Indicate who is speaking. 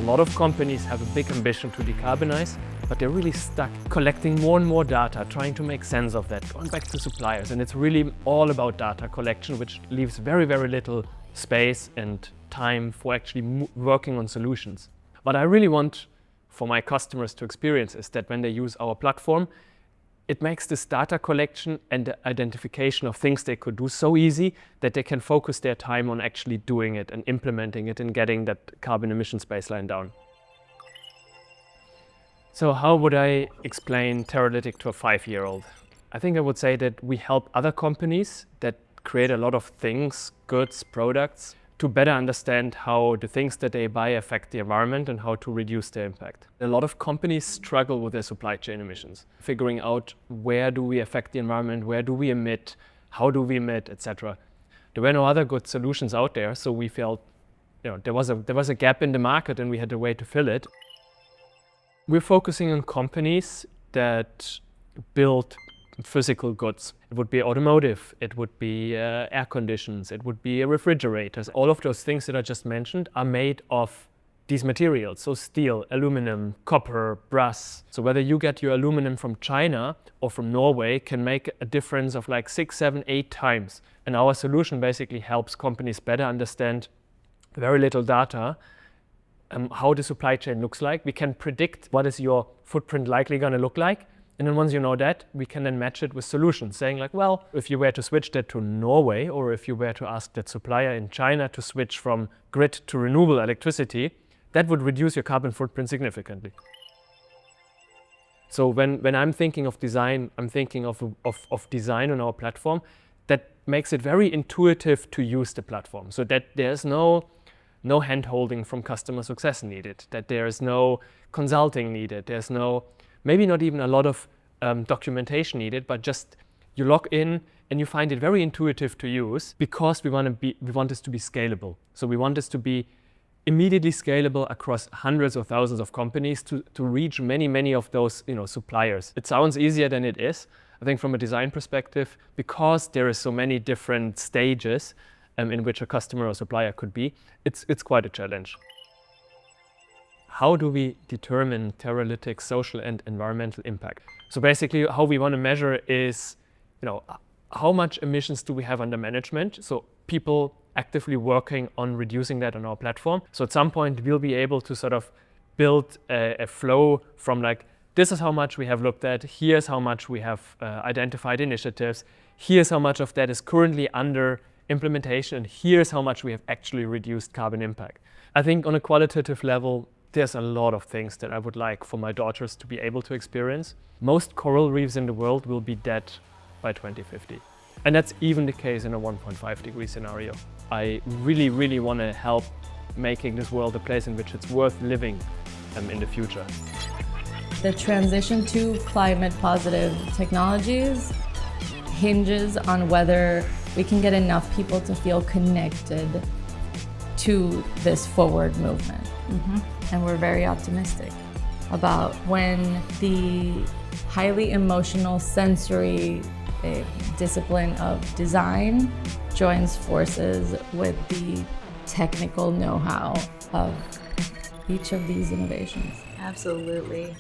Speaker 1: lot of companies have a big ambition to decarbonize, but they're really stuck collecting more and more data, trying to make sense of that, going back to suppliers. And it's really all about data collection, which leaves very, very little space and time for actually working on solutions. What I really want for my customers to experience is that when they use our platform, it makes this data collection and the identification of things they could do so easy that they can focus their time on actually doing it and implementing it and getting that carbon emissions baseline down. So how would I explain Terralytiq to a 5-year-old? I think I would say that we help other companies that create a lot of things, goods, products, to better understand how the things that they buy affect the environment and how to reduce their impact. A lot of companies struggle with their supply chain emissions, figuring out where do we affect the environment, where do we emit, how do we emit, etc. There were no other good solutions out there, so we felt there was a gap in the market and we had a way to fill it. We're focusing on companies that build physical goods. It would be automotive, it would be air conditions, it would be refrigerators. All of those things that I just mentioned are made of these materials. So steel, aluminum, copper, brass. So whether you get your aluminum from China or from Norway can make a difference of like 6, 7, 8 times. And our solution basically helps companies better understand very little data, how the supply chain looks like. We can predict what is your footprint likely going to look like. And then once you know that, we can then match it with solutions, saying like, well, if you were to switch that to Norway, or if you were to ask that supplier in China to switch from grid to renewable electricity, that would reduce your carbon footprint significantly. So when I'm thinking of design, I'm thinking of design on our platform that makes it very intuitive to use the platform, so that there's no hand-holding from customer success needed, that there is no consulting needed, there's no maybe not even a lot of documentation needed, but just you log in and you find it very intuitive to use, because we want this to be scalable. So we want this to be immediately scalable across hundreds of thousands of companies to reach many of those suppliers. It sounds easier than it is. I think from a design perspective, because there are so many different stages in which a customer or supplier could be, it's quite a challenge. How do we determine Terralytiq's social and environmental impact? So basically how we want to measure is, how much emissions do we have under management? So people actively working on reducing that on our platform. So at some point we'll be able to sort of build a flow from like, this is how much we have looked at, here's how much we have identified initiatives, here's how much of that is currently under implementation, and here's how much we have actually reduced carbon impact. I think on a qualitative level, there's a lot of things that I would like for my daughters to be able to experience. Most coral reefs in the world will be dead by 2050. And that's even the case in a 1.5 degree scenario. I really, really want to help making this world a place in which it's worth living in the future.
Speaker 2: The transition to climate positive technologies hinges on whether we can get enough people to feel connected to this forward movement. And we're very optimistic about when the highly emotional sensory discipline of design joins forces with the technical know-how of each of these innovations.
Speaker 3: Absolutely.